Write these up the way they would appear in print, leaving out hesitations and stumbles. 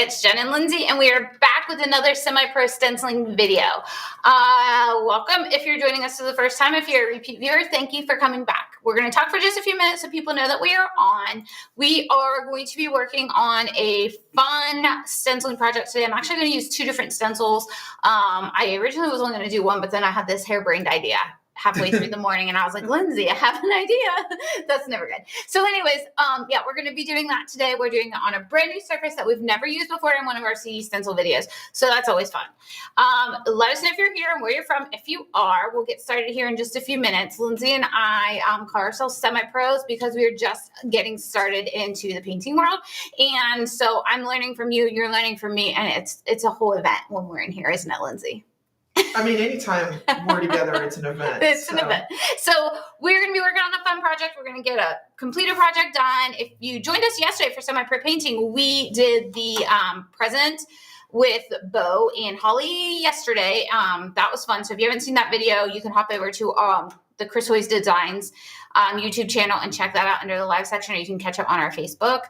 it's Jen and Lindsey, and we are back with another semi-pro stenciling video. Welcome if you're joining us for the first time. If you're a repeat viewer, thank you for coming back. We're going to talk for just a few minutes so people know that we are on. We are going to be working on a fun stenciling project today. I'm actually going to use two different stencils. I originally was only going to do one, but then I had this harebrained idea halfway through the morning, and I was like, Lindsey, I have an idea. That's never good. So anyways, yeah, we're going to be doing that today. We're doing it on a brand new surface that we've never used before in one of our CD Stencil videos. So that's always fun. Let us know if you're here and where you're from. If you are, we'll get started here in just a few minutes. Lindsey and I call ourselves semi-pros because we are just getting started into the painting world. And so I'm learning from you, you're learning from me, and it's a whole event when we're in here, isn't it, Lindsey? I mean, anytime we're together, it's an event. It's an event. So we're going to be working on a fun project. We're going to get a completed project done. If you joined us yesterday for Semi-Pro Painting, we did the present with Bo and Holly yesterday. That was fun. So if you haven't seen that video, you can hop over to the Chris Hoy's Designs YouTube channel and check that out under the live section, or you can catch up on our Facebook.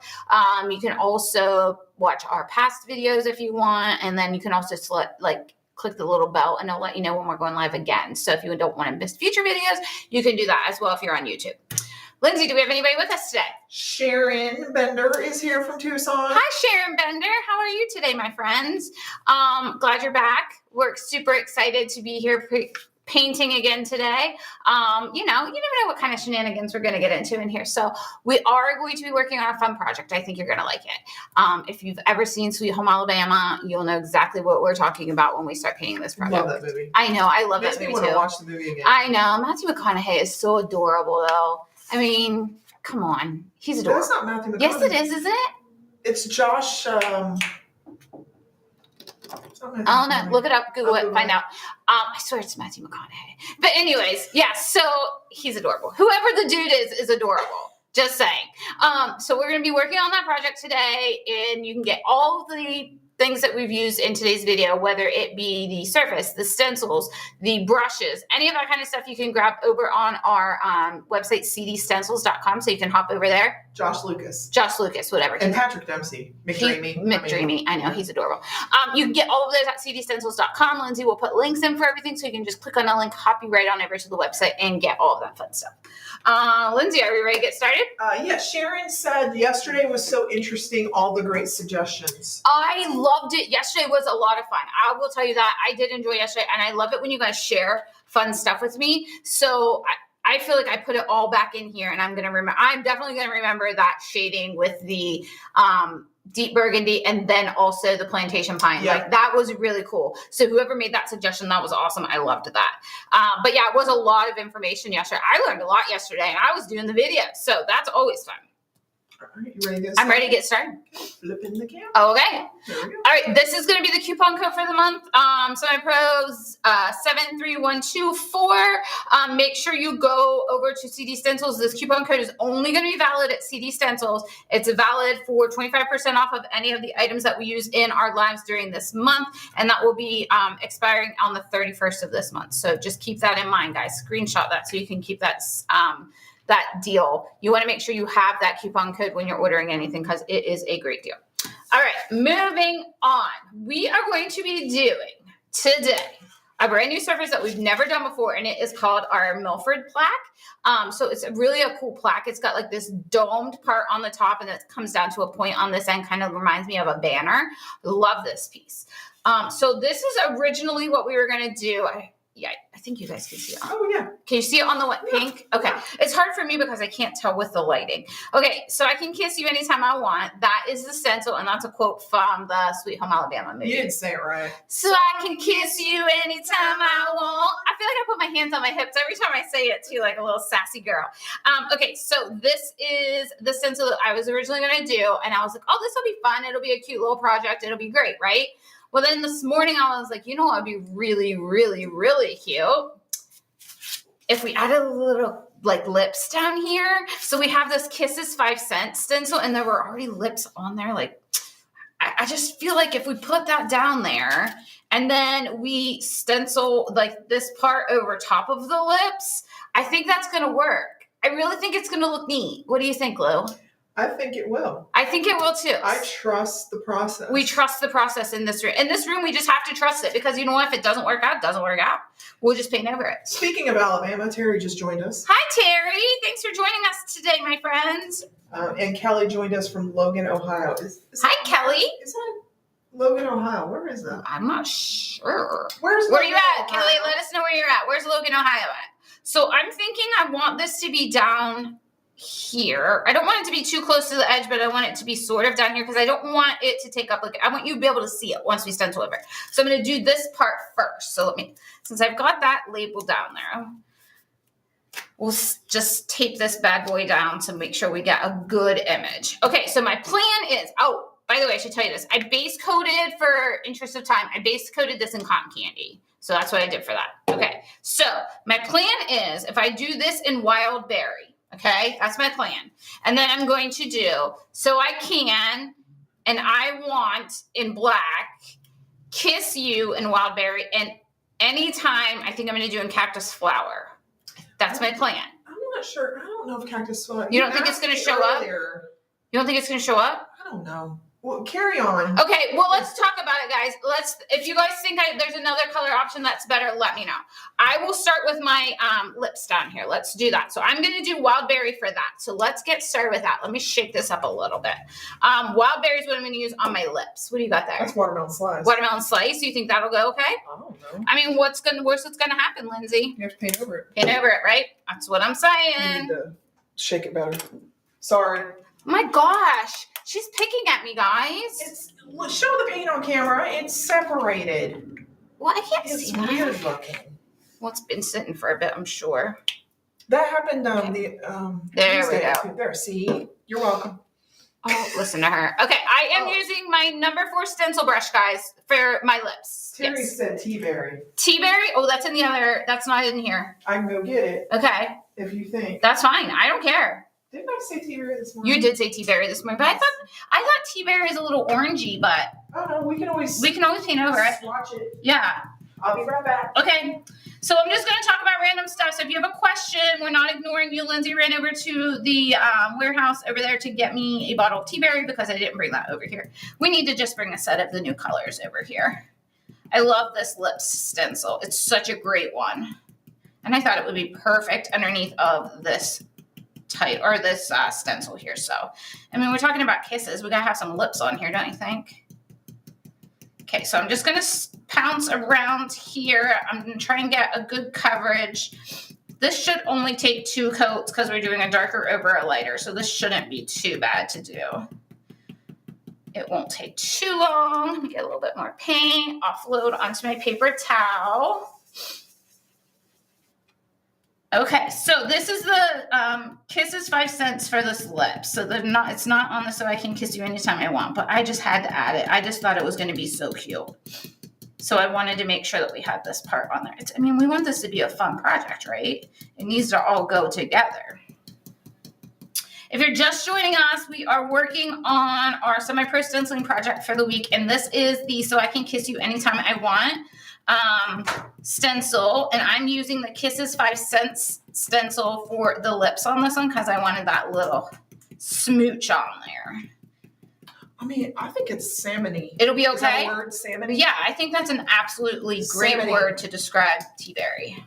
You can also watch our past videos if you want, and then you can also select, click the little bell and it'll let you know when we're going live again. So if you don't want to miss future videos, you can do that as well if you're on YouTube. Lindsey, do we have anybody with us today? Sharon Bender is here from Tucson. Hi, Sharon Bender. How are you today, my friends? Glad you're back. We're super excited to be here painting again today. You never know what kind of shenanigans we're going to get into in here. So we are going to be working on a fun project. I think you're going to like it. If you've ever seen Sweet Home Alabama, you'll know exactly what we're talking about when we start painting this project. Love that movie. I know. I love that movie too. Makes me want to watch the movie again. I know. Matthew McConaughey is so adorable, though. I mean, come on. He's adorable. That's not Matthew McConaughey. Yes, it is, isn't it? It's Josh. I don't know. Look it up. Google it. Find out. I swear it's Matthew McConaughey. But anyways, yeah, so he's adorable. Whoever the dude is adorable. Just saying. So we're going to be working on that project today, and you can get all of the things that we've used in today's video, whether it be the surface, the stencils, the brushes, any of that kind of stuff you can grab over on our website, cdstencils.com. So you can hop over there. Josh Lucas, whatever. And Patrick Dempsey. McDreamy. I know, he's adorable. You can get all of those at cdstencils.com. Lindsey will put links in for everything, so you can just click on a link, hop you right on over to the website, and get all of that fun stuff. Lindsey, are we ready to get started? Yeah, Sharon said yesterday was so interesting, all the great suggestions. I loved it. Yesterday was a lot of fun. I will tell you that. I did enjoy yesterday, and I love it when you guys share fun stuff with me. So I feel like I put it all back in here, and I'm definitely going to remember that shading with the deep burgundy and then also the plantation pine. Yeah. Like, that was really cool. So whoever made that suggestion, that was awesome. I loved that. But yeah, it was a lot of information yesterday. I learned a lot yesterday, and I was doing the video. So that's always fun. All right, you ready to get started? I'm ready to get started. Flipping the camera. Okay. There we go. All right, this is going to be the coupon code for the month. Semi-Pros 73124. Make sure you go over to CD Stencils. This coupon code is only going to be valid at CD Stencils. It's valid for 25% off of any of the items that we use in our lives during this month, and that will be expiring on the 31st of this month. So just keep that in mind, guys. Screenshot that so you can keep that deal. You want to make sure you have that coupon code when you're ordering anything, because it is a great deal. All right, moving on. We are going to be doing today a brand new surface that we've never done before, and it is called our Milford plaque. So it's really a cool plaque. It's got like this domed part on the top, and it comes down to a point on this end. Kind of reminds me of a banner. Love this piece. So this is originally what we were going to do. I think you guys can see it. Oh, yeah. Can you see it on the pink? Okay. Yeah. It's hard for me because I can't tell with the lighting. Okay, so I can kiss you anytime I want. That is the stencil, and that's a quote from the Sweet Home Alabama movie. You didn't say it right. So I can kiss you anytime I want. I feel like I put my hands on my hips every time I say it too, like a little sassy girl. Okay, so this is the stencil that I was originally going to do, and I was like, oh, this will be fun. It'll be a cute little project. It'll be great, right? Well, then this morning I was like, you know what would be really, really, really cute? If we added a little lips down here. So we have this Kisses 5 cent stencil, and there were already lips on there. I just feel like if we put that down there and then we stencil this part over top of the lips, I think that's going to work. I really think it's going to look neat. What do you think, Lou? I think it will. I think it will too. I trust the process. We trust the process in this room. In this room, we just have to trust it because you know what? If it doesn't work out, it doesn't work out. We'll just paint over it. Speaking of Alabama, Terry just joined us. Hi, Terry. Thanks for joining us today, my friends. And Kelly joined us from Logan, Ohio. Hi, Kelly. Is that Logan, Ohio? Where is that? I'm not sure. Where are you at, Kelly? Let us know where you're at. Where's Logan, Ohio at? So I'm thinking I want this to be down here. I don't want it to be too close to the edge, but I want it to be sort of down here because I don't want it to take up, like, I want you to be able to see it once we stencil over. So I'm going to do this part first. So since I've got that label down there, we'll just tape this bad boy down to make sure we get a good image. Okay, so my plan is, oh, by the way, I should tell you this. I base coated, for interest of time, I base coated this in cotton candy. So that's what I did for that. Okay, so my plan is if I do this in wild berry, okay, that's my plan. And then I'm going to do, so I can, and I want in black, Kiss You in wild berry, and anytime I think I'm going to do in cactus flower. That's my plan. I'm not sure. I don't know if cactus flower. You don't think it's going to show up? You don't think it's going to show up? I don't know. Well, carry on. Okay, well, let's talk about it, guys. If you guys think there's another color option that's better, let me know. I will start with my lips down here. Let's do that. So I'm going to do wild berry for that. So let's get started with that. Let me shake this up a little bit. Wild berry is what I'm going to use on my lips. What do you got there? That's watermelon slice. Watermelon slice. You think that'll go okay? I don't know. I mean, what's going to happen, Lindsay? You have to paint over it. Paint over it, right? That's what I'm You saying. need to shake it better. Sorry. My gosh. She's picking at me, guys. Show the paint on camera. It's separated. Well, I can't It's see that. weird looking. Well, it's been sitting for a bit, I'm sure. That happened There we go. There, see? You're welcome. Oh, listen to her. Okay, I am using my number 4 stencil brush, guys, for my lips. Terry said tea-berry. Tea-berry? Oh, that's in the other, that's not in here. I can go get it Okay. if you think. That's fine. I don't care. Didn't I say tea-berry this morning? You did say tea-berry this morning, but I thought tea-berry is a little orangey, but Oh, no, we can always paint over it. swatch it. Yeah. I'll be right back. Okay, so I'm just going to talk about random stuff. So if you have a question, we're not ignoring you. Lindsay ran over to the warehouse over there to get me a bottle of tea-berry because I didn't bring that over here. We need to just bring a set of the new colors over here. I love this lips stencil. It's such a great one. And I thought it would be perfect underneath of this stencil here. So, I mean, we're talking about kisses. We got to have some lips on here, don't you think? Okay, so I'm just going to pounce around here. I'm going to try and get a good coverage. This should only take 2 coats because we're doing a darker over a lighter, so this shouldn't be too bad to do. It won't take too long. Let me get a little bit more paint, offload onto my paper towel. Okay, so this is the Kisses 5 cents for this lip. So it's not on the So I Can Kiss You Anytime I Want, but I just had to add it. I just thought it was going to be so cute. So I wanted to make sure that we had this part on there. We want this to be a fun project, right? It needs to all go together. If you're just joining us, we are working on our semi-pro stenciling project for the week, and this is the So I Can Kiss You Anytime I Want stencil, and I'm using the Kisses 5 cents stencil for the lips on this one because I wanted that little smooch on there. I mean, I think it's salmony. It'll be okay. Is that a word, salmony? Yeah, I think that's an absolutely great Salmony. word to describe tea-berry.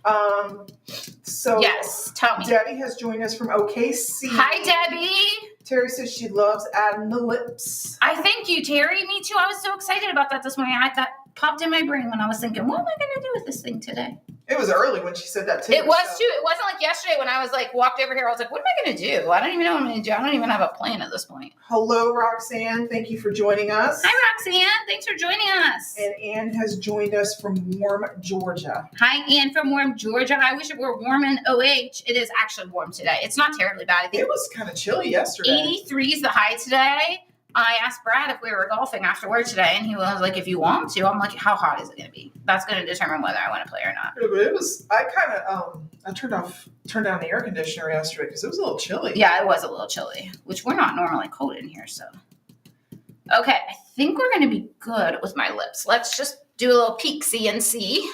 So Yes, tell me. Debbie has joined us from OKC. Hi, Debbie. Terry says she loves adding the lips. I thank you, Terry. Me too. I was so excited about that this morning. That popped in my brain when I was thinking, what am I going to do with this thing today? It was early when she said that too. It was too. It wasn't like yesterday when I was like walked over here. I was like, what am I going to do? I don't even know what I'm going to do. I don't even have a plan at this point. Hello, Roxanne. Thank you for joining us. Hi, Roxanne. Thanks for joining us. And Ann has joined us from Warm, Georgia. Hi, Ann from Warm, Georgia. I wish it were warm in OH. It is actually warm today. It's not terribly bad. I think It was kind of chilly yesterday. 83 is the high today. I asked Brad if we were golfing after work today, and he was like, if you want to. I'm like, how hot is it going to be? That's going to determine whether I want to play or not. But it was, I kind of, I turned down the air conditioner yesterday because it was a little chilly. Yeah, it was a little chilly, which we're not normally cold in here, so. Okay, I think we're going to be good with my lips. Let's just do a little peek-see and see.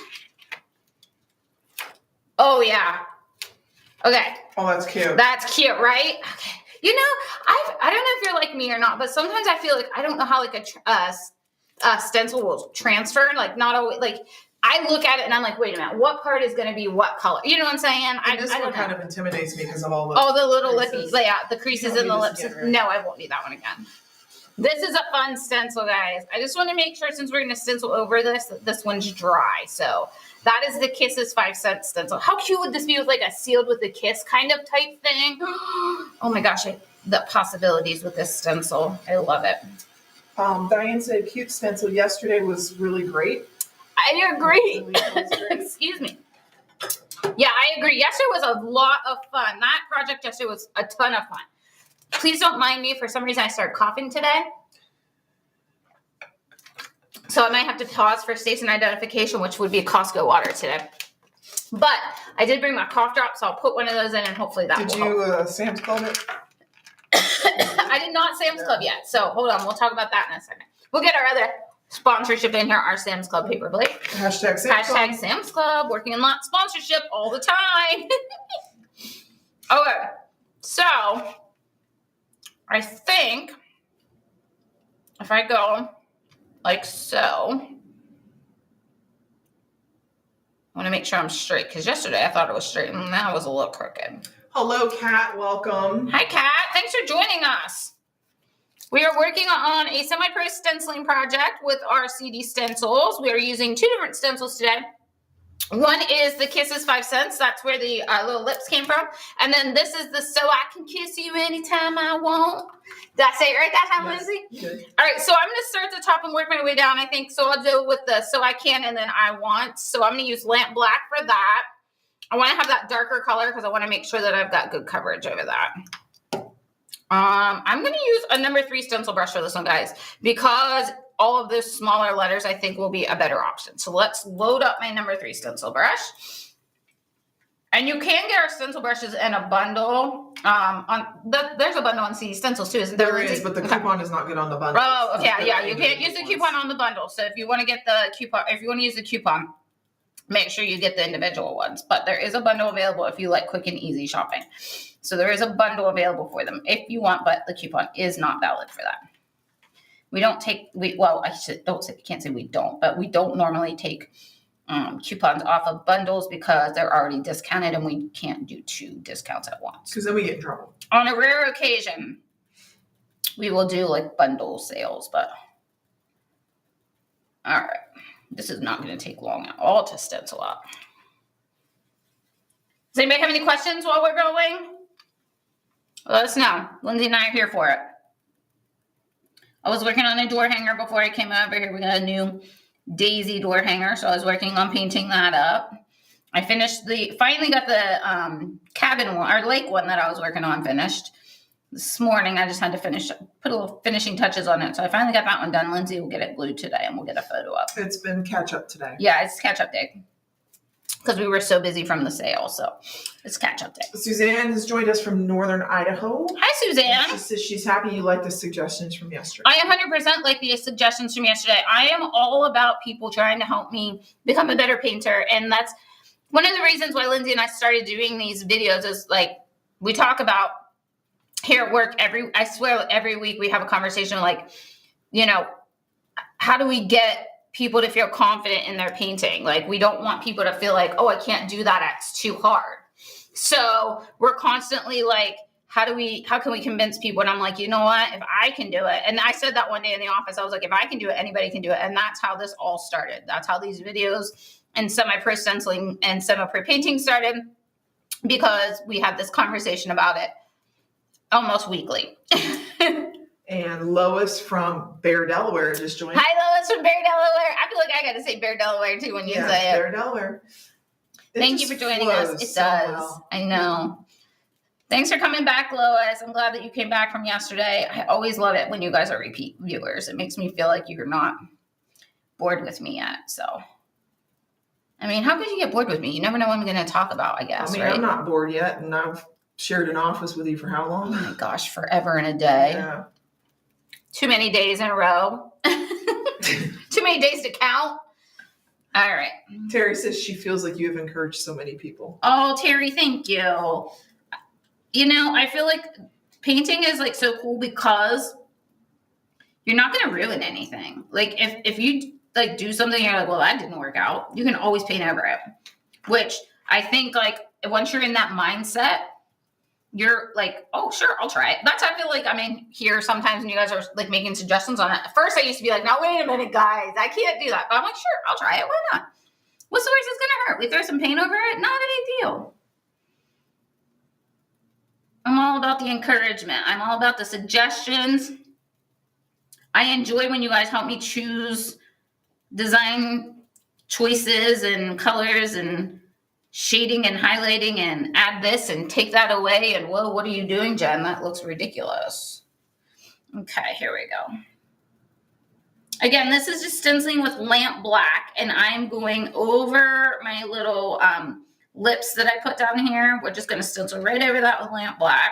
Oh, yeah. Okay. Oh, that's cute. That's cute, right? Okay. You know, I don't know if you're like me or not, but sometimes I feel like I don't know how like a stencil will transfer. Like not always. Like I look at it and I'm like, wait a minute, what part is going to be what color? You know what I'm saying? And this one kind of intimidates me because of all the little lippy, the creases in the lips. Again, right? No, I won't need that one again. This is a fun stencil, guys. I just want to make sure since we're going to stencil over this, that this one's dry. So that is the Kisses 5-cent stencil. How cute would this be with like a sealed with a kiss kind of type thing? Oh my gosh, the possibilities with this stencil. I love it. Diane said cute stencil yesterday was really great. I agree. Excuse me. Yeah, I agree. Yesterday was a lot of fun. That project yesterday was a ton of fun. Please don't mind me. For some reason, I started coughing today. So I might have to pause for station identification, which would be Costco water today. But I did bring my cough drop, so I'll put one of those in and hopefully that will help. Sam's Club it? I did not Sam's Club yet. So hold on. We'll talk about that in a second. We'll get our other sponsorship in here, our Sam's Club paper plate. Hashtag Sam's Club. Hashtag Sam's Club. Working in lot sponsorship all the time. Okay. So I think if I go like so, I want to make sure I'm straight because yesterday I thought it was straight and now it was a little crooked. Hello, Kat. Welcome. Hi, Kat. Thanks for joining us. We are working on a semi-pro stenciling project with our CD Stencils. We are using 2 different stencils today. One is the Kisses 5 cents. That's where the little lips came from. And then this is the So I Can Kiss You Anytime I Want. Did I say it right that time, Yes. Lindsay? Good. All right, so I'm going to start at the top and work my way down, I think. So I'll do with the So I Can and then I Want. So I'm going to use Lamp Black for that. I want to have that darker color because I want to make sure that I've got good coverage over that. I'm going to use a number 3 stencil brush for this one, guys, because all of those smaller letters I think will be a better option. So let's load up my number 3 stencil brush. And you can get our stencil brushes in a bundle. There's a bundle on CD Stencils too, isn't there? There is, but the coupon is not good on the bundle. Oh, okay, yeah. You can't use the coupon on the bundle. So if you want to get the coupon, if you want to use the coupon, make sure you get the individual ones. But there is a bundle available if you like quick and easy shopping. So there is a bundle available for them if you want, but the coupon is not valid for that. We don't take, can't say we don't, but we don't normally take coupons off of bundles because they're already discounted and we can't do 2 discounts at once. Because then we get in trouble. On a rare occasion, we will do like bundle sales, but all right. This is not going to take long at all to stencil up. Does anybody have any questions while we're going? Let us know. Lindsay and I are here for it. I was working on a door hanger before I came over here. We got a new daisy door hanger, so I was working on painting that up. I finally got the cabin one, or lake one that I was working on finished. This morning, I just had to put a little finishing touches on it. So I finally got that one done. Lindsay will get it glued today and we'll get a photo up. It's been catch up today. Yeah, it's catch up day. Because we were so busy from the sale. So it's catch up day. Suzanne has joined us from Northern Idaho. Hi, Suzanne. She says she's happy you like the suggestions from yesterday. I 100% like the suggestions from yesterday. I am all about people trying to help me become a better painter. And that's one of the reasons why Lindsay and I started doing these videos is like we talk about here at work I swear every week we have a conversation like, you know, how do we get people to feel confident in their painting? Like we don't want people to feel like, oh, I can't do that. It's too hard. So we're constantly like, how can we convince people? And I'm like, you know what, if I can do it. And I said that one day in the office, I was like, if I can do it, anybody can do it. And that's how this all started. That's how these videos and semi-pro stenciling and semi-pro painting started, because we had this conversation about it almost weekly. And Lois from Bear, Delaware just joined. Hi, Lois from Bear, Delaware. I feel like I got to say Bear, Delaware too when you say it. Bear, Delaware. Thank you for joining us. It does. Well. I know. Thanks for coming back, Lois. I'm glad that you came back from yesterday. I always love it when you guys are repeat viewers. It makes me feel like you're not bored with me yet. So, I mean, how could you get bored with me? You never know what I'm going to talk about, I guess, right? I'm not bored yet, and I've shared an office with you for how long? Oh my gosh, forever and a day. Yeah. Too many days in a row. Too many days to count. All right. Terry says she feels like you have encouraged so many people. Oh, Terry, thank you. You know, I feel like painting is like so cool because you're not going to ruin anything. Like if you like do something, you're like, well, that didn't work out. You can always paint over it, which I think like once you're in that mindset, you're like, oh, sure, I'll try it. That's how I feel like I'm in here sometimes when you guys are like making suggestions on it. At first, I used to be like, no, wait a minute, guys, I can't do that. But I'm like, sure, I'll try it. Why not? What's the worst it's going to hurt? We throw some paint over it? Not a big deal. I'm all about the encouragement. I'm all about the suggestions. I enjoy when you guys help me choose design choices and colors and shading and highlighting and add this and take that away. And whoa, what are you doing, Jen? That looks ridiculous. Okay, here we go. Again, this is just stenciling with lamp black, and I'm going over my little lips that I put down here. We're just going to stencil right over that with lamp black.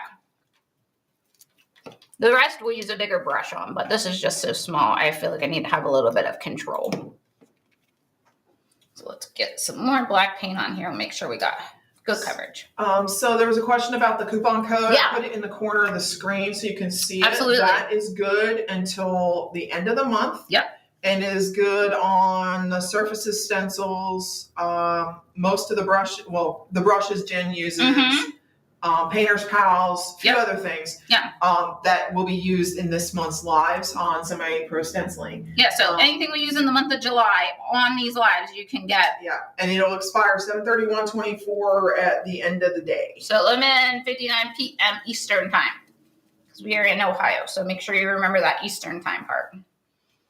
The rest we'll use a bigger brush on, but this is just so small. I feel like I need to have a little bit of control. So let's get some more black paint on here and make sure we got good coverage. So there was a question about the coupon code. Yeah. Put it in the corner of the screen so you can see Absolutely. it. That is good until the end of the month. Yep. And is good on the surfaces stencils. Most of the the brushes Jen uses. Painter's Pals, a few other things that will be used in this month's lives on Semi-Pro Stenciling. Yeah, so anything we use in the month of July on these lives you can get. Yeah, and it'll expire 7/31/24 at the end of the day. So 11:59 p.m. Eastern time, because we are in Ohio, so make sure you remember that Eastern time part.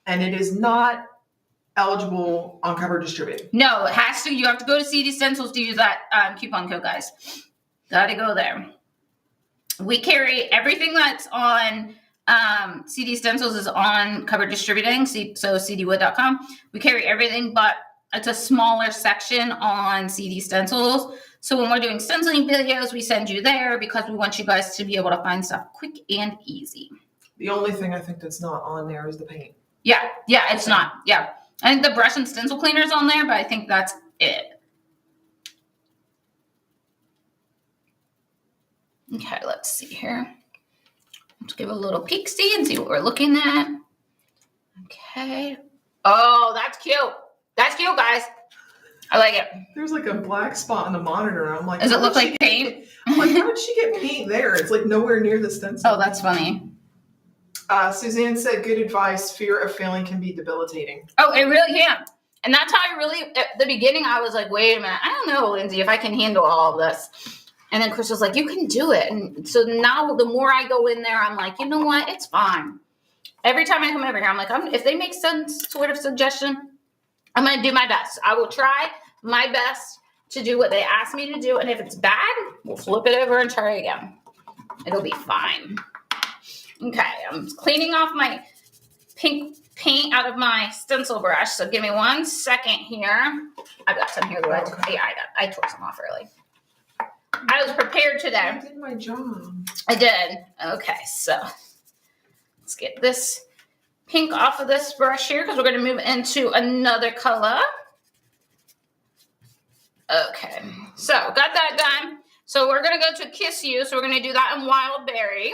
And it is not eligible on cover distributed. No, it has to. You have to go to CD Stencils to use that coupon code, guys. Gotta go there. We carry everything that's on CD Stencils is on cover distributing, so cdwood.com. We carry everything, but it's a smaller section on CD Stencils. So when we're doing stenciling videos, we send you there because we want you guys to be able to find stuff quick and easy. The only thing I think that's not on there is the paint. Yeah, it's not. Yeah. I think the brush and stencil cleaner is on there, but I think that's it. Okay, let's see here. Let's give a little peek-see and see what we're looking at. Okay. Oh, that's cute. That's cute, guys. I like it. There's like a black spot on the monitor. And I'm like, does it look like paint? I'm like, how did she get paint there? It's like nowhere near the stencil. Oh, that's funny. Suzanne said, good advice. Fear of failing can be debilitating. Oh, it really can. And that's how I really, at the beginning, I was like, wait a minute. I don't know, Lindsay, if I can handle all of this. And then Chris was like, you can do it. And so now the more I go in there, I'm like, you know what? It's fine. Every time I come over here, I'm like, if they make some sort of suggestion, I'm going to do my best. I will try my best to do what they ask me to do. And if it's bad, we'll flip it over and try again. It'll be fine. Okay, I'm cleaning off my pink paint out of my stencil brush. So give me 1 second here. I've got some here. I tore some off early. I was prepared today. I did my job. I did. Okay, so let's get this pink off of this brush here because we're going to move into another color. Okay, so got that done. So we're going to go to Kiss You. So we're going to do that in Wild Berry.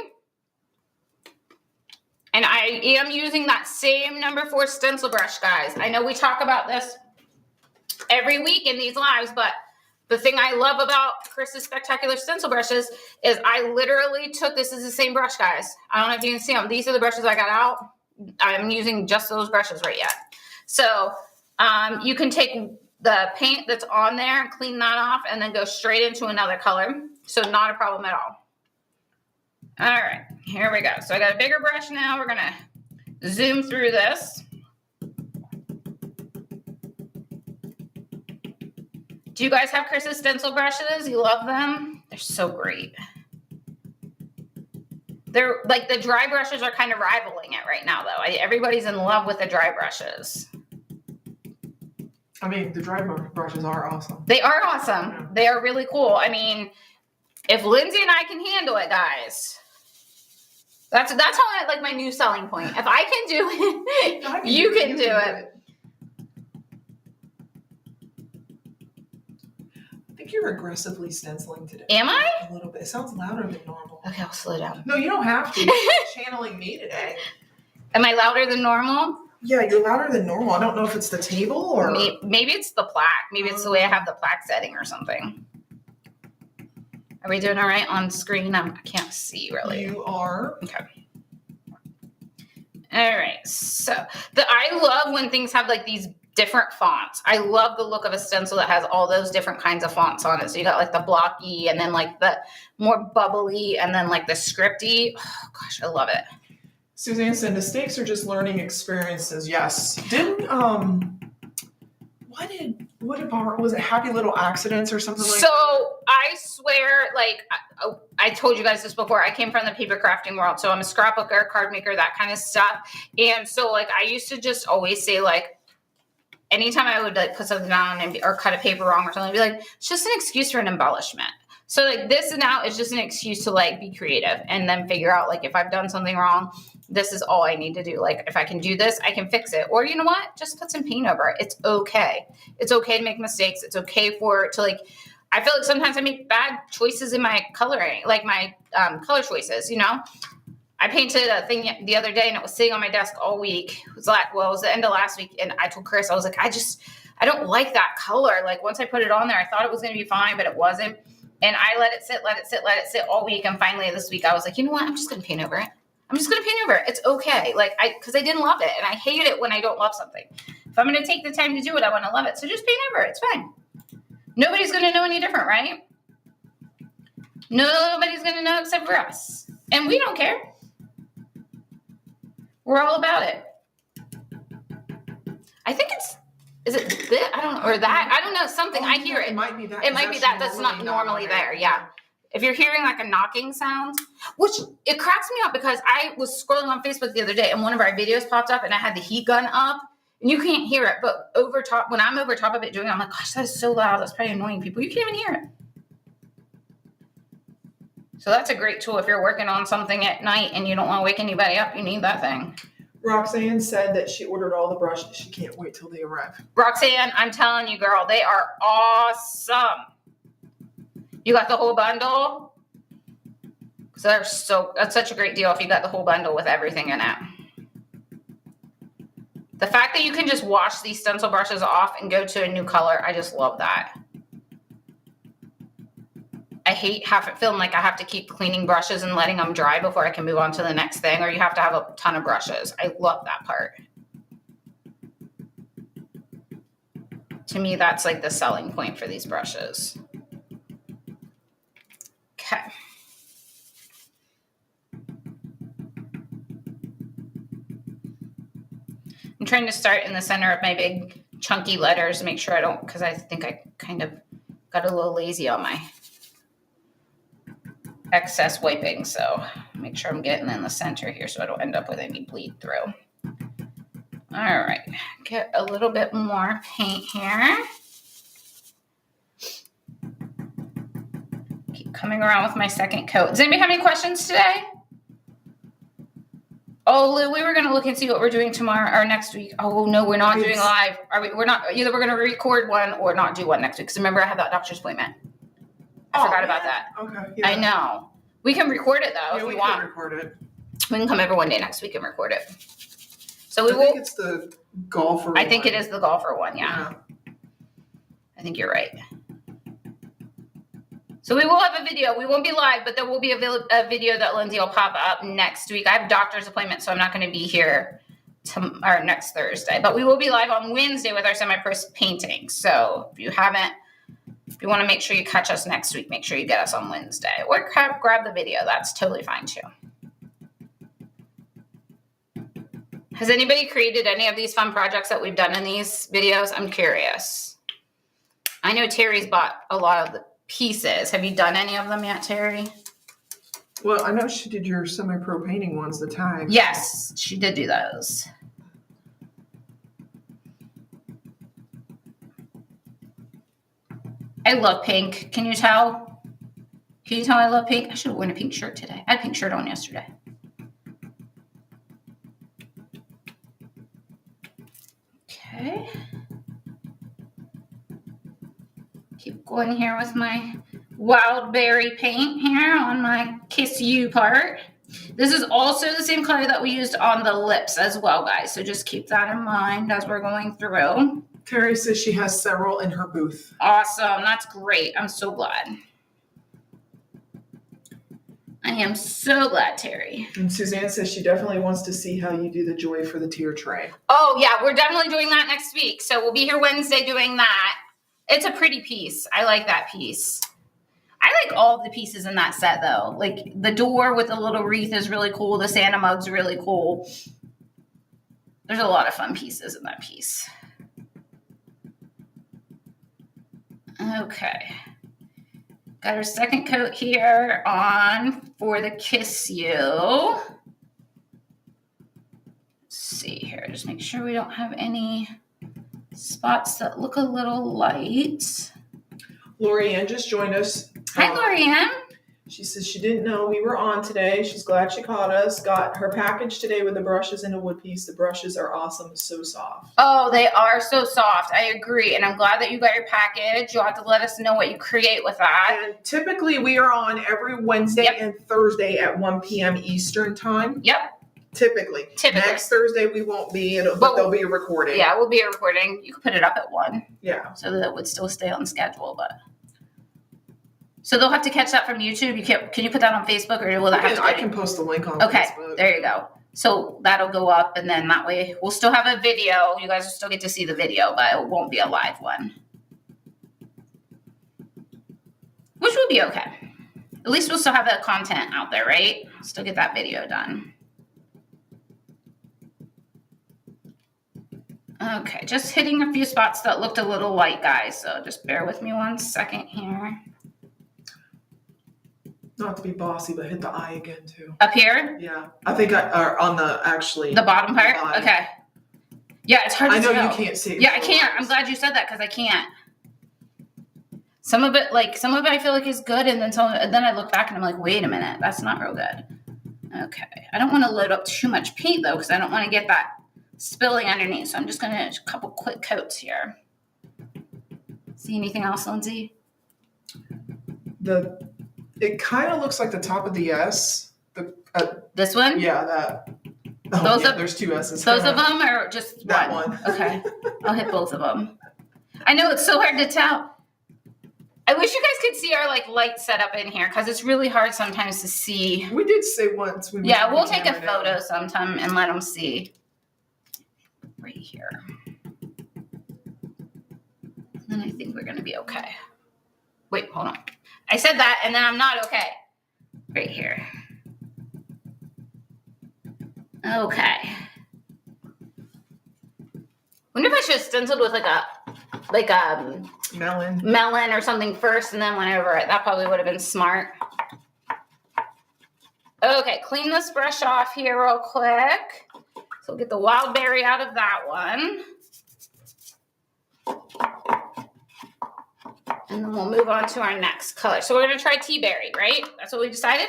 And I am using that same number 4 stencil brush, guys. I know we talk about this every week in these lives, but the thing I love about Chris's Spectacular Stencil Brushes is I literally took, this is the same brush, guys. I don't know if you can see them. These are the brushes I got out. I'm using just those brushes right yet. So you can take the paint that's on there and clean that off and then go straight into another color. So not a problem at all. All right, here we go. So I got a bigger brush now. We're going to zoom through this. Do you guys have Chris's stencil brushes? You love them? They're so great. They're like the dry brushes are kind of rivaling it right now, though. Everybody's in love with the dry brushes. I mean, the dry brushes are awesome. They are awesome. Yeah. They are really cool. I mean, if Lindsay and I can handle it, guys, that's how I like my new selling point. If I can do it, you can do it. I think you're aggressively stenciling today. Am I? A little bit. It sounds louder than normal. Okay, I'll slow down. No, you don't have to. You're channeling me today. Am I louder than normal? Yeah, you're louder than normal. I don't know if it's the table or... Maybe it's the plaque. Maybe it's the way I have the plaque setting or something. Are we doing all right on screen? I can't see really. You are. Okay. All right. So I love when things have like these different fonts. I love the look of a stencil that has all those different kinds of fonts on it. So you got like the blocky and then like the more bubbly and then like the scripty. Oh gosh, I love it. Suzanne said mistakes are just learning experiences. Yes. Didn't was it Happy Little Accidents or something like that? So I swear, like I told you guys this before, I came from the paper crafting world. So I'm a scrapbooker, card maker, that kind of stuff. And so like I used to just always say like, anytime I would like put something down or cut a paper wrong or something, I'd be like, it's just an excuse for an embellishment. So like this now is just an excuse to like be creative and then figure out like if I've done something wrong, this is all I need to do. Like if I can do this, I can fix it. Or you know what? Just put some paint over it. It's okay. It's okay to make mistakes. It's okay to like, I feel like sometimes I make bad choices in my coloring, like my color choices, you know? I painted a thing the other day and it was sitting on my desk all week. It was the end of last week. And I told Chris, I was like, I don't like that color. Like once I put it on there, I thought it was going to be fine, but it wasn't. And I let it sit all week. And finally this week I was like, you know what? I'm just going to paint over it. It's okay. Like because I didn't love it. And I hate it when I don't love something. If I'm going to take the time to do it, I want to love it. So just paint over it. It's fine. Nobody's going to know any different, right? Nobody's going to know except for us. And we don't care. We're all about it. I think is it this? I don't know. Or that? I don't know. Something. I hear it. It might be that. It might be that. That's not normally there. Yeah. If you're hearing like a knocking sound, which it cracks me up because I was scrolling on Facebook the other day and one of our videos popped up and I had the heat gun up and you can't hear it. But when I'm over top of it doing it, I'm like, gosh, that is so loud. That's probably annoying people. You can't even hear it. So that's a great tool. If you're working on something at night and you don't want to wake anybody up, you need that thing. Roxanne said that she ordered all the brushes. She can't wait till they arrive. Roxanne, I'm telling you, girl, they are awesome. You got the whole bundle? That's such a great deal if you got the whole bundle with everything in it. The fact that you can just wash these stencil brushes off and go to a new color, I just love that. I hate feeling like I have to keep cleaning brushes and letting them dry before I can move on to the next thing, or you have to have a ton of brushes. I love that part. To me, that's like the selling point for these brushes. Okay. I'm trying to start in the center of my big chunky letters to make sure I don't, because I think I kind of got a little lazy on my excess wiping. So make sure I'm getting in the center here so I don't end up with any bleed through. All right. Get a little bit more paint here. Keep coming around with my second coat. Does anybody have any questions today? Oh, Lou, we were going to look and see what we're doing tomorrow or next week. Oh, no, we're not doing live. We're not. Either we're going to record one or not do one next week. Because remember, I have that doctor's appointment. I forgot about that. Okay. Yeah. I know. We can record it, though, if we want. We can record it. We can come every one day next week and record it. So I think it's the golfer one. I think it is the golfer one, yeah. I think you're right. So we will have a video. We won't be live, but there will be a video that Lindsay will pop up next week. I have a doctor's appointment, so I'm not going to be here next Thursday. But we will be live on Wednesday with our semi-pro painting. So if you want to make sure you catch us next week, make sure you get us on Wednesday. Or grab the video. That's totally fine, too. Has anybody created any of these fun projects that we've done in these videos? I'm curious. I know Terry's bought a lot of the pieces. Have you done any of them yet, Terry? Well, I know she did your semi-pro painting ones, the tags. Yes, she did do those. I love pink. Can you tell? Can you tell I love pink? I should have worn a pink shirt today. I had a pink shirt on yesterday. Okay. Keep go in here with my wild berry paint here on my Kiss You part. This is also the same color that we used on the lips as well, guys. So just keep that in mind as we're going through. Terry says she has several in her booth. Awesome. That's great. I'm so glad. I am so glad, Terry. And Suzanne says she definitely wants to see how you do the Joy for the Tear tray. Oh, yeah. We're definitely doing that next week. So we'll be here Wednesday doing that. It's a pretty piece. I like that piece. I like all the pieces in that set, though. Like, the door with the little wreath is really cool. The Santa mug's really cool. There's a lot of fun pieces in that piece. Okay. Got our second coat here on for the Kiss You. Let's see here. Just make sure we don't have any spots that look a little light. Lorianne just joined us. Hi, Lorianne. She says she didn't know we were on today. She's glad she caught us. Got her package today with the brushes and a wood piece. The brushes are awesome. So soft. Oh, they are so soft. I agree. And I'm glad that you got your package. You'll have to let us know what you create with that. And typically we are on every Wednesday and Thursday at 1 p.m. Eastern time. Yep. Typically. Next Thursday we won't be, but there'll be a recording. Yeah, we'll be a recording. You can put it up at 1. Yeah. So that it would still stay on schedule, but... So they'll have to catch that from YouTube. Can you put that on Facebook, or will that have to? I can post the link on Facebook. There you go. So that'll go up, and then that way we'll still have a video. You guys will still get to see the video, but it won't be a live one, which will be okay. At least we'll still have the content out there, right? Still get that video done. Okay, just hitting a few spots that looked a little light, guys. So just bear with me 1 second here. Not to be bossy, but hit the eye again too. Up here? Yeah. I think on the bottom part? Okay. Yeah, it's hard to tell. I know you can't see it. Yeah, I can't. I'm glad you said that because I can't. Some of it I feel like is good, and then I look back and I'm like, wait a minute, that's not real good. Okay. I don't want to load up too much paint though, because I don't want to get that spilling underneath. So I'm just gonna a couple quick coats here. See anything else, Lindsay? It kind of looks like the top of the S. This one? Yeah, that. There's 2 S's. Both of them, or just that one? Okay, I'll hit both of them. I know it's so hard to tell. I wish you guys could see our light setup in here, because it's really hard sometimes to see. We did say once. We'll take a photo sometime and let them see. Right here. And then I think we're going to be okay. Wait, hold on. I said that, and then I'm not okay. Right here. Okay. Wonder if I should have stenciled with like a melon or something first, and then went over it. That probably would have been smart. Okay, clean this brush off here real quick. So we'll get the wild berry out of that one. And then we'll move on to our next color. So we're going to try tea berry, right? That's what we decided?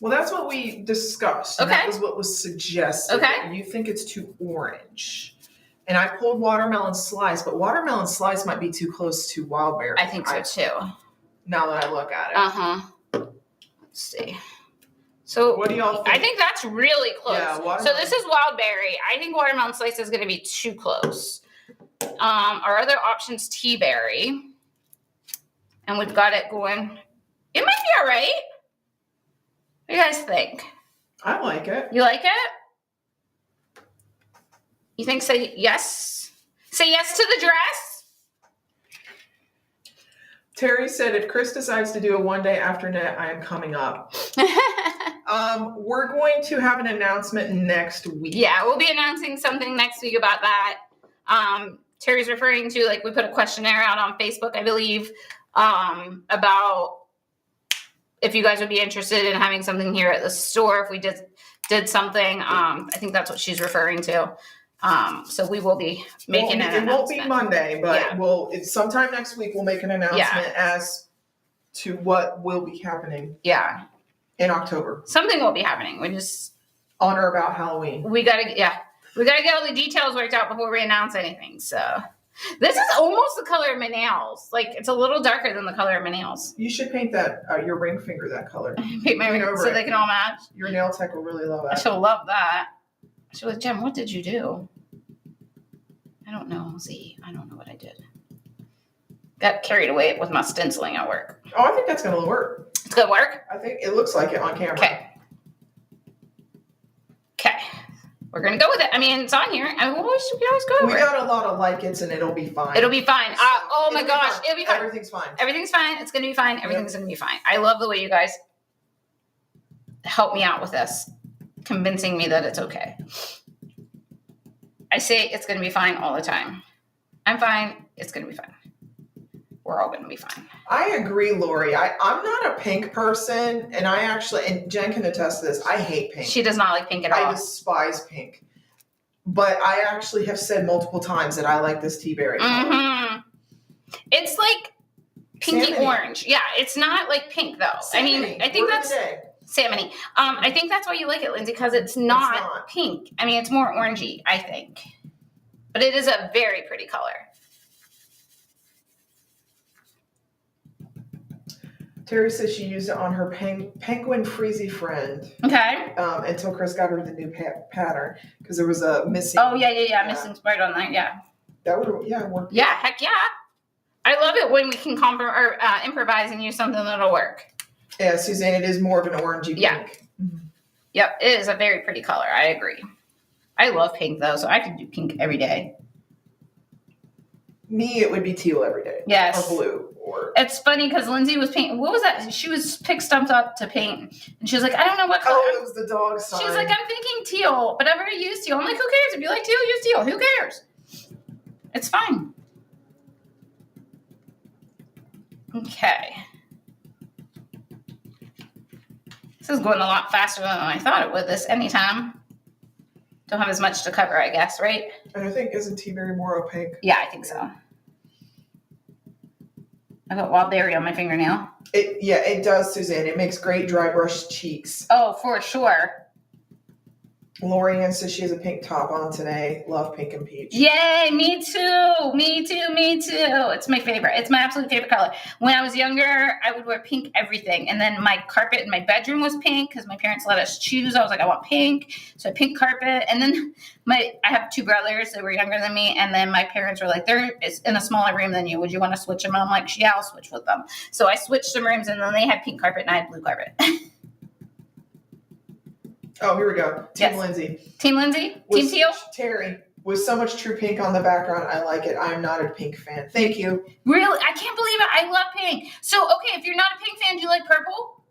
Well, that's what we discussed. Okay. That was what was suggested. Okay. You think it's too orange. And I pulled watermelon slice, but watermelon slice might be too close to wild berry. I think so too. Now that I look at it. Uh-huh. Let's see. So what do y'all think? I think that's really close. Yeah, so this is wild berry. I think watermelon slice is going to be too close. Our other option's tea berry. And we've got it going. It might be all right. What do you guys think? I like it. You like it? You think say yes? Say yes to the dress? Terry said, if Chris decides to do a one-day after net, I am coming up. We're going to have an announcement next week. Yeah, we'll be announcing something next week about that. Terry's referring to, we put a questionnaire out on Facebook, I believe, about if you guys would be interested in having something here at the store if we did something. I think that's what she's referring to. So we will be making an announcement. It won't be Monday, but it's sometime next week we'll make an announcement as to what will be happening. Yeah. In October. Something will be happening. We just on or about Halloween. We gotta get all the details worked out before we announce anything. So This is almost the color of my nails. Like, it's a little darker than the color of my nails. You should paint that, your ring finger that color. Paint my ring so they can all match. Your nail tech will really love that. She'll love that. She'll be like, Jen, what did you do? I don't know. See, I don't know what I did. Got carried away with my stenciling at work. Oh, I think that's going to work. It's going to work? I think it looks like it on camera. Okay. We're going to go with it. I mean, it's on here. We can always go over it. We got a lot of like-its, and it'll be fine. It'll be fine. Oh, my gosh. It'll be fine. Everything's fine. Everything's fine. It's going to be fine. Everything's going to be fine. I love the way you guys help me out with this, convincing me that it's okay. I say it's going to be fine all the time. I'm fine. It's going to be fine. We're all going to be fine. I agree, Lori. I'm not a pink person, and and Jen can attest to this, I hate pink. She does not like pink at all. I despise pink. But I actually have said multiple times that I like this tea berry color. It's like pinky orange. Yeah, it's not like pink, though. Salmony. I mean, I think that's salmony. I think that's why you like it, Lindsay, because it's not pink. I mean, it's more orangey, I think. But it is a very pretty color. Terry says she used it on her penguin freezy friend. Okay. Until Chris got her the new pattern because there was a missing. Oh yeah. Missing right on that. Yeah. That would work. Yeah, heck yeah. I love it when we can improvise and use something that'll work. Yeah, Suzanne, it is more of an orangey pink. Yeah. Mm-hmm. Yep, it is a very pretty color. I agree. I love pink though, so I could do pink every day. Me, it would be teal every day. Yes. Or blue. It's funny because Lindsay was painting. What was that? She was stumped up to paint, and she was like, "I don't know what color." Oh, it was the dog sign. She was like, "I'm thinking teal, but I've already used teal." I'm like, "Who cares? If you like teal, use teal. Who cares? It's fine." Okay. This is going a lot faster than I thought it would. This anytime. Don't have as much to cover, I guess, right? And I think isn't tea berry more opaque? Yeah, I think so. I got wild berry on my fingernail. It does, Suzanne. It makes great dry brush cheeks. Oh, for sure. Lori Ann says she has a pink top on today. Love pink and peach. Yay, me too. Me too. It's my favorite. It's my absolute favorite color. When I was younger, I would wear pink everything. And then my carpet in my bedroom was pink because my parents let us choose. I was like, I want pink. So pink carpet. And then I have two brothers that were younger than me. And then my parents were like, they're in a smaller room than you. Would you want to switch them? And I'm like, yeah, I'll switch with them. So I switched some rooms and then they had pink carpet and I had blue carpet. Oh, here we go. Team Lindsay. Team Lindsay? Team Teal? Terry. With so much true pink on the background, I like it. I am not a pink fan. Thank you. Really? I can't believe it. I love pink. So, okay, if you're not a pink fan, do you like purple?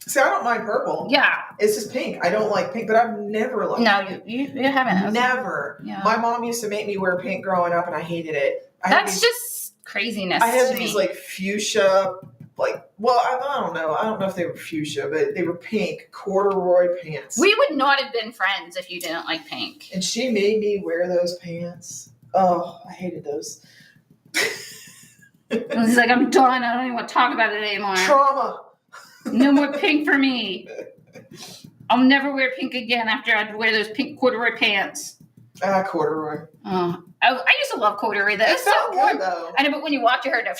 See, I don't mind purple. Yeah. It's just pink. I don't like pink, but I've never liked pink. No, you haven't. Never. Yeah. My mom used to make me wear pink growing up, and I hated it. That's just craziness. I had these, like, fuchsia... I don't know. I don't know if they were fuchsia, but they were pink corduroy pants. We would not have been friends if you didn't like pink. And she made me wear those pants. Oh, I hated those. He's like, I'm done. I don't even want to talk about it anymore. Trauma. No more pink for me. I'll never wear pink again after I wear those pink corduroy pants. Corduroy. Oh, I used to love corduroy. Though. It's so good, though. I know, but when you watch it, her the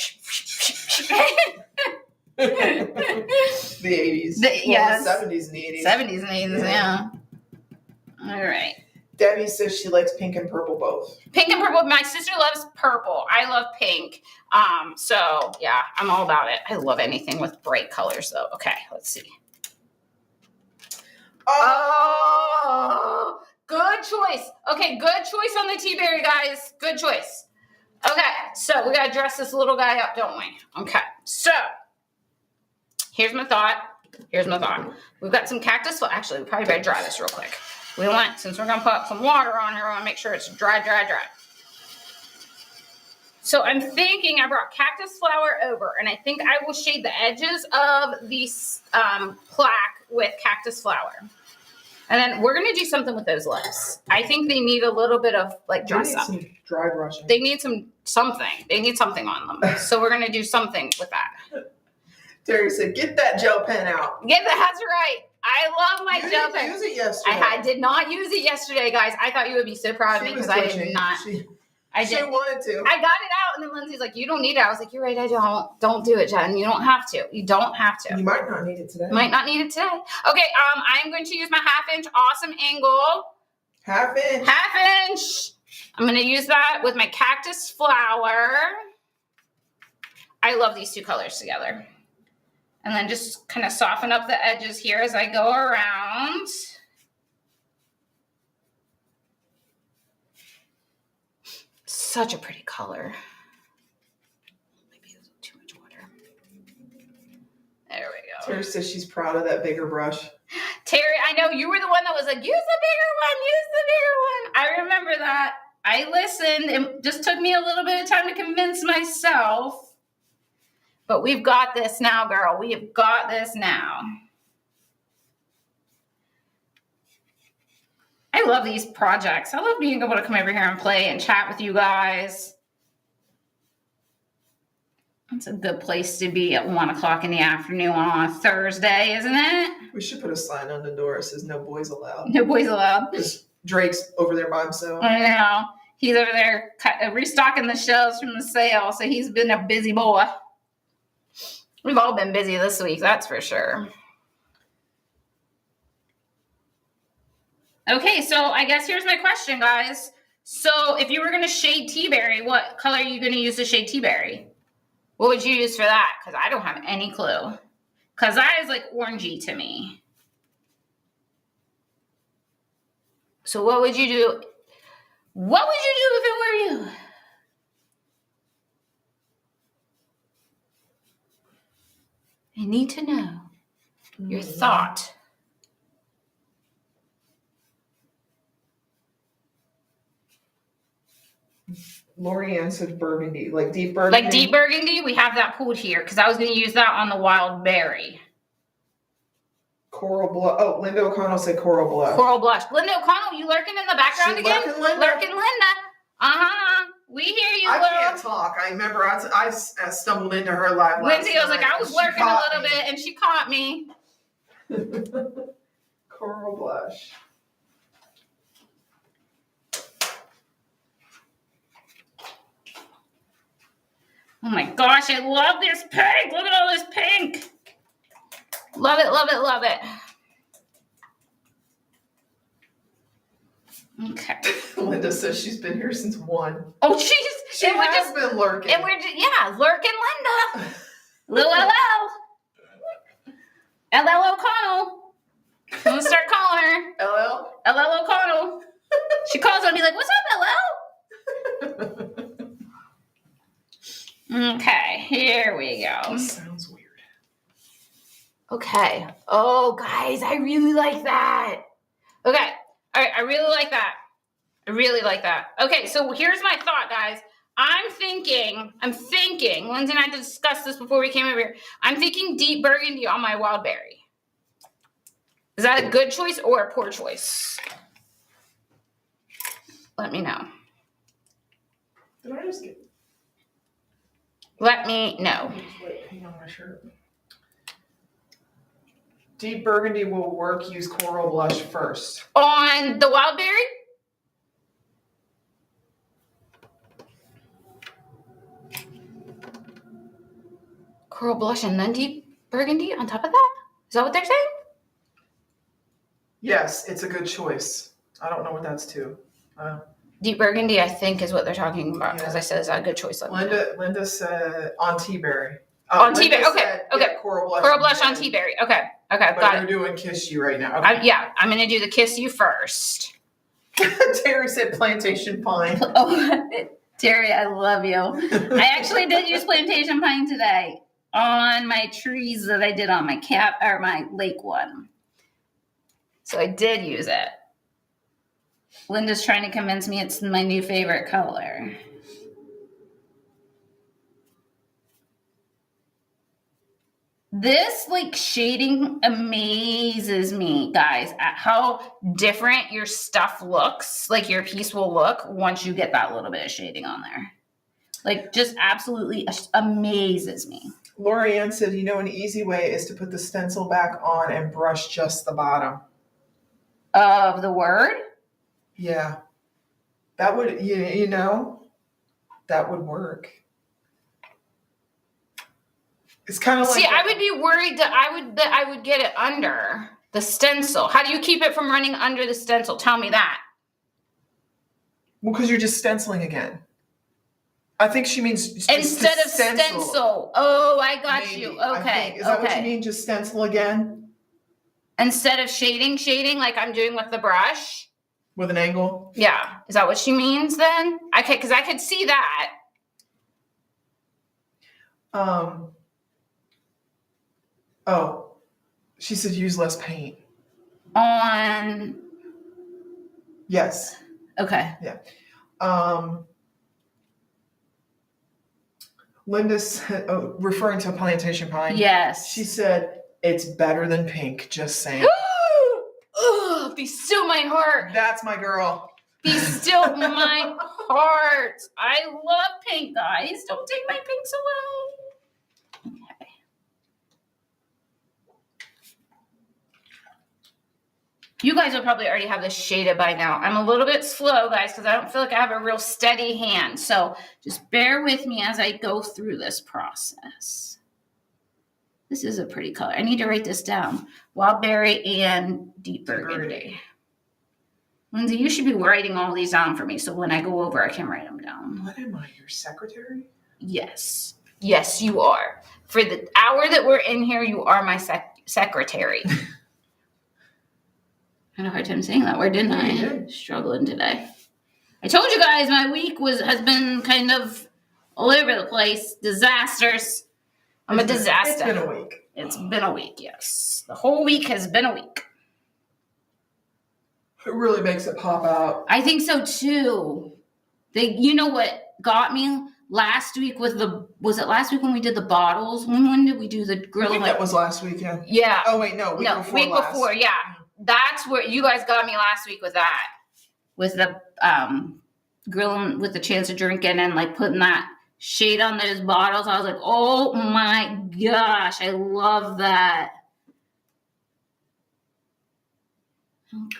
80s. The 70s and the 80s. 70s and 80s, yeah. All right. Debbie says she likes pink and purple both. Pink and purple. My sister loves purple. I love pink. So, yeah, I'm all about it. I love anything with bright colors, though. Okay, let's see. Oh, good choice. Okay, good choice on the tea berry, guys. Good choice. Okay, so we got to dress this little guy up, don't we? Okay, so here's my thought. We've got some cactus. Well, actually, we probably better dry this real quick. Since we're going to put some water on here, we want to make sure it's dry. So I'm thinking I brought cactus flower over, and I think I will shade the edges of the plaque with cactus flower. And then we're going to do something with those lips. I think they need a little bit of, dress up. Some dry brushing. They need something. They need something on them. So we're going to do something with that. Terry said, get that gel pen out. Yeah, that's right. I love my gel pen. You didn't use it yesterday. I did not use it yesterday, guys. I thought you would be so proud of me because I did not. She wanted to. I got it out, and then Lindsay's like, "You don't need it." I was like, "You're right. I don't. Don't do it, Jen. You don't have to. You don't have to. You might not need it today. Might not need it today." Okay. I'm going to use my 1/2 inch awesome angle. 1/2 inch. 1/2 inch. I'm going to use that with my cactus flower. I love these two colors together. And then just kind of soften up the edges here as I go around. Such a pretty color. Maybe a little too much water. There we go. Terry says she's proud of that bigger brush. Terry, I know you were the one that was like, use the bigger one, use the bigger one. I remember that. I listened. It just took me a little bit of time to convince myself. But we've got this now, girl. We have got this now. I love these projects. I love being able to come over here and play and chat with you guys. It's a good place to be at 1 o'clock in the afternoon on a Thursday, isn't it? We should put a sign on the door that says no boys allowed. No boys allowed. Because Drake's over there by himself. I know. He's over there restocking the shelves from the sale, so he's been a busy boy. We've all been busy this week, that's for sure. Okay, so I guess here's my question, guys. So if you were going to shade tea berry, what color are you going to use to shade tea berry? What would you use for that? Because I don't have any clue. Because that is like orangey to me. So what would you do? What would you do if it were you? I need to know your thought. Lori Ann said burgundy, like deep burgundy. Like deep burgundy? We have that pulled here because I was going to use that on the wild berry. Coral blush. Oh, Linda O'Connell said coral blush. Coral blush. Linda O'Connell, you lurking in the background She again? lurking, Linda? Lurking Linda. Uh-huh. We hear you, I girl. can't talk. I remember I stumbled into her live last Lindsay was like, I was lurking a little bit, and she caught me. Coral blush. Oh my gosh, I love this pink. Look at all this pink. Love it, love it, love it. Okay. Linda says she's been here since 1. Oh, jeez. She has been lurking. And we're just, yeah, lurking Linda. Lil LL. LL O'Connell. I'm going to start calling her. LL? LL O'Connell. She calls on me like, what's up, LL? Okay, here we go. This sounds weird. Okay. Oh, guys, I really like that. Okay. All right, I really like that. I really like that. Okay, so here's my thought, guys. I'm thinking, Lindsay and I discussed this before we came over here. I'm thinking deep burgundy on my wild berry. Is that a good choice or a poor choice? Let me know. Did I just get... Let me know. Wait, hang on my shirt. Deep burgundy will work. Use coral blush first. On the wild berry? Coral blush and then deep burgundy on top of that? Is that what they're saying? Yes, it's a good choice. I don't know what that's to. Deep burgundy, I think, is what they're talking about because I said, is that a good choice? Linda said on tea berry. On tea berry, okay. Coral blush. Coral blush on tea berry, okay. But Got you're it. doing Kiss You right now. Okay. I'm going to do the Kiss You first. Terry said plantation pine. Oh, Terry, I love you. I actually did use plantation pine today on my trees that I did on my my lake one. So I did use it. Linda's trying to convince me it's my new favorite color. This like shading amazes me, guys, at how different your stuff looks, like your piece will look once you get that little bit of shading on there. Like just absolutely amazes me. Lori Ann said, an easy way is to put the stencil back on and brush just the bottom. Of the word? Yeah. That would, That would work. It's kind of like. See, I would be worried that I would get it under the stencil. How do you keep it from running under the stencil? Tell me that. Well, because you're just stenciling again. I think she means instead of stencil. Oh, I got you. Okay. Is that what you mean? Just stencil again? Instead of shading like I'm doing with the brush. With an angle? Yeah. Is that what she means then? Okay, because I could see that. Oh, she said use less paint. On. Yes. Okay. Yeah. Linda said, referring to a plantation pine. Yes. She said, it's better than pink, just saying. Ugh, be still my heart. That's my girl. Be still my heart. I love pink, guys. Don't take my pinks away. Okay. You guys will probably already have this shaded by now. I'm a little bit slow, guys, because I don't feel like I have a real steady hand. So just bear with me as I go through this process. This is a pretty color. I need to write this down. Wild berry and deep burgundy. Lindsay, you should be writing all these down for me, so when I go over, I can write them down. What am I, your secretary? Yes. Yes, you are. For the hour that we're in here, you are my secretary. I had a hard time saying that word, didn't I? Yeah. Struggling today. I told you guys my week has been kind of all over the place. Disasters. I'm a disaster. It's been a week. It's been a week, yes. The whole week has been a week. It really makes it pop out. I think so too. You know what got me last week was it last week when we did the bottles? When did we do the grill? I think that was last weekend. Yeah. Oh wait, no, week before, yeah. That's where you guys got me last week with that. With the grilling with the chance of drinking and like putting that shade on those bottles. I was like, oh my gosh, I love that.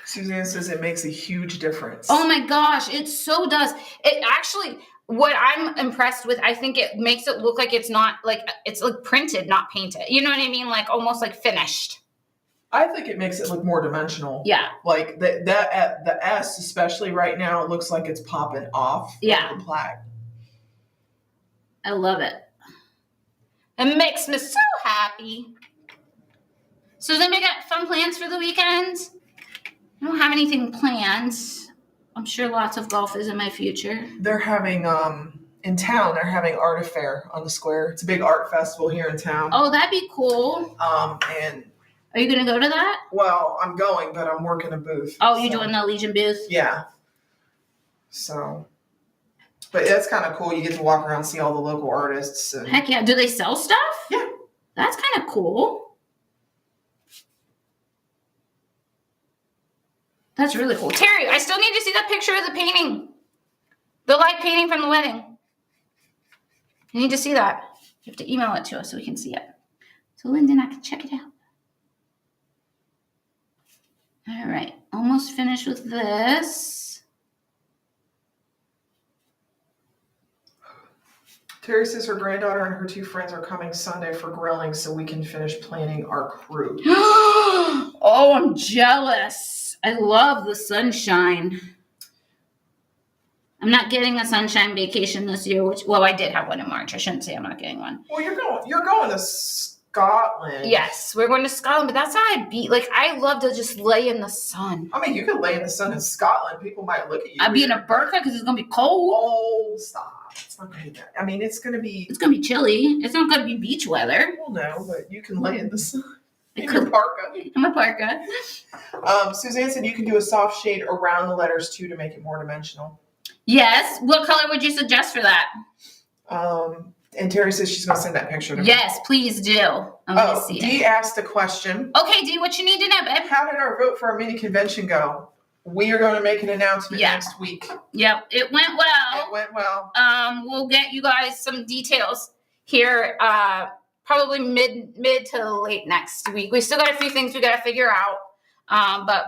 Suzanne says it makes a huge difference. Oh my gosh, it so does. It actually, what I'm impressed with, I think it makes it look like it's not like, it's like printed, not painted. You know what I mean? Like almost like finished. I think it makes it look more dimensional. Yeah. Like the S, especially right now, it looks like it's popping off. Yeah. The plaque. I love it. It makes me so happy. So does anybody got fun plans for the weekend? I don't have anything planned. I'm sure lots of golf is in my future. They're having, in town, they're having art affair on the square. It's a big art festival here in town. Oh, that'd be cool. And are you going to go to that? Well, I'm going, but I'm working a booth. Oh, you're doing the Legion booth? Yeah. So, but it's kind of cool. You get to walk around, see all the local artists. And heck yeah. Do they sell stuff? Yeah. That's kind of cool. That's really cool. Terry, I still need to see that picture of the painting. The light painting from the wedding. I need to see that. You have to email it to us so we can see it. So Linda and I can check it out. All right. Almost finished with this. Terry says her granddaughter and her 2 friends are coming Sunday for grilling so we can finish planning our crew. Oh, I'm jealous. I love the sunshine. I'm not getting a sunshine vacation this year, I did have one in March. I shouldn't say I'm not getting one. Well, you're going to Scotland. Yes, we're going to Scotland, but that's how I love to just lay in the sun. I mean, you could lay in the sun in Scotland. People might look at you. I'd be in a burqa because it's going to be cold. Oh, stop. It's not going to be that. I mean, it's going to be chilly. It's not going to be beach weather. Well, no, but you can lay in the sun. In your parka. I'm a parka. Suzanne said you can do a soft shade around the letters too to make it more dimensional. Yes. What color would you suggest for that? And Terry says she's going to send that picture to me. Yes, please do. I'm going to see Dee asked a question. Okay, Dee, what you need to know, babe? How did our vote for our mini convention go? We are going to make an announcement next week. Yep, it went well. It went well. We'll get you guys some details here probably mid to late next week. We still got a few things we got to figure out. But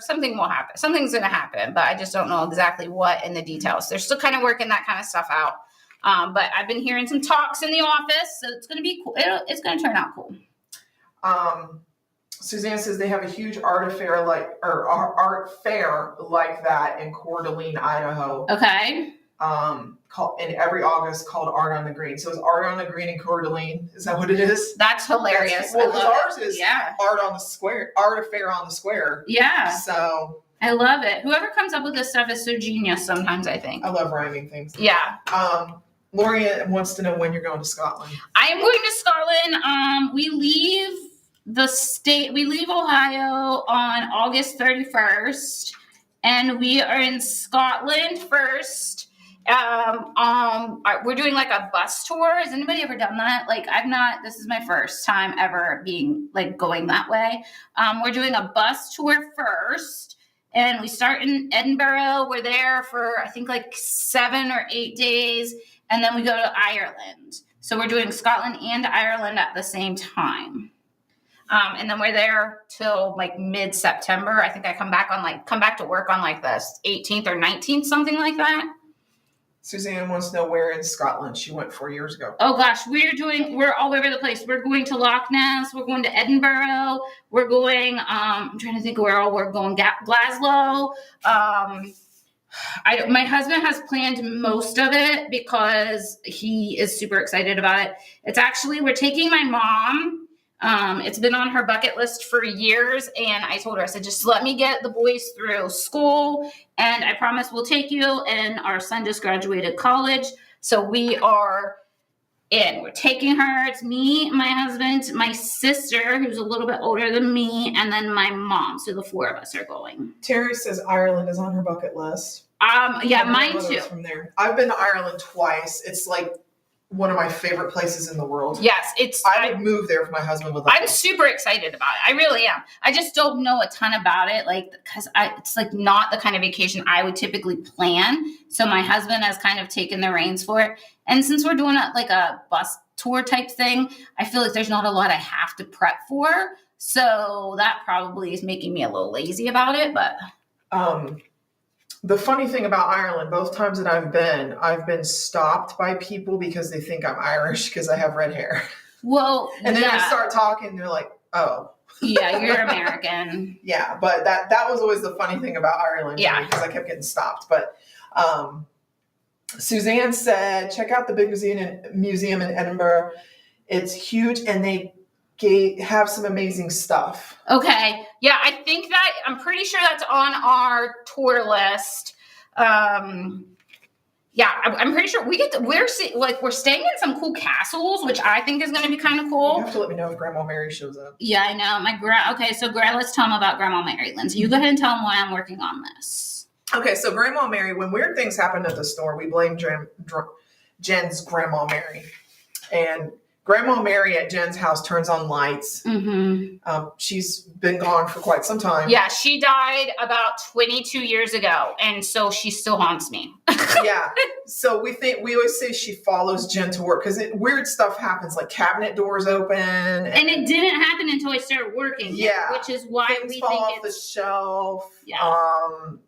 something will happen. Something's going to happen, but I just don't know exactly what in the details. They're still kind of working that kind of stuff out. But I've been hearing some talks in the office, so it's going to be cool. It's going to turn out cool. Suzanne says they have a huge art fair like that in Coeur d'Alene, Idaho. Okay. In every August called Art on the Green. So is Art on the Green in Coeur d'Alene? Is that what it is? That's hilarious. Well, because ours is Art on the Square, Art Fair on the Square. Yeah. So I love it. Whoever comes up with this stuff is so genius sometimes, I think. I love rhyming things. Yeah. Lori wants to know when you're going to Scotland. I am going to Scotland. We leave Ohio on August 31st, and we are in Scotland first. We're doing like a bus tour. Has anybody ever done that? Like, this is my first time ever being like going that way. We're doing a bus tour first, and we start in Edinburgh. We're there for, I think, like 7 or 8 days. And then we go to Ireland. So we're doing Scotland and Ireland at the same time. And then we're there till like mid-September. I think I come back to work on like the 18th or 19th, something like that. Suzanne wants to know where in Scotland she went 4 years ago. Oh gosh, we're all over the place. We're going to Loch Ness. We're going to Edinburgh. We're going, I'm trying to think where all we're going. Glasgow. My husband has planned most of it because he is super excited about it. It's actually, we're taking my mom. It's been on her bucket list for years. And I told her, I said, just let me get the boys through school. And I promise we'll take you. And our son just graduated college. So we are in. We're taking her. It's me, my husband, my sister, who's a little bit older than me, and then my mom. So the 4 of us are going. Terry says Ireland is on her bucket list. Yeah, mine too. From there, I've been to Ireland twice. It's like one of my favorite places in the world. Yes, I would move there if my husband would. I'm super excited about it. I really am. I just don't know a ton about it, like because it's like not the kind of vacation I would typically plan. So my husband has kind of taken the reins for it. And since we're doing a bus tour type thing, I feel like there's not a lot I have to prep for. So that probably is making me a little lazy about it. But the funny thing about Ireland, both times that I've been stopped by people because they think I'm Irish because I have red hair. Well, and then they start talking, and they're like, "Oh, yeah, you're American." Yeah, but that was always the funny thing about Ireland, because I kept getting stopped. But Suzanne said, check out the big museum in Edinburgh. It's huge, and they have some amazing stuff. Okay. Yeah, I'm pretty sure that's on our tour list. Yeah, I'm pretty sure we're staying in some cool castles, which I think is going to be kind of cool. You have to let me know if Grandma Mary shows up. Yeah, I know. Okay, so let's tell them about Grandma Mary, Lindsay. You go ahead and tell them why I'm working on this. Okay, so Grandma Mary, when weird things happen at the store, we blame Jen's Grandma Mary. And Grandma Mary at Jen's house turns on lights. Mm-hmm. She's been gone for quite some time. Yeah, she died about 22 years ago, and so she still haunts me. Yeah, so we always say she follows Jen to work because weird stuff happens, like cabinet doors open, and it didn't happen until I started working. Yeah, which is why things fall off the shelf. Yeah,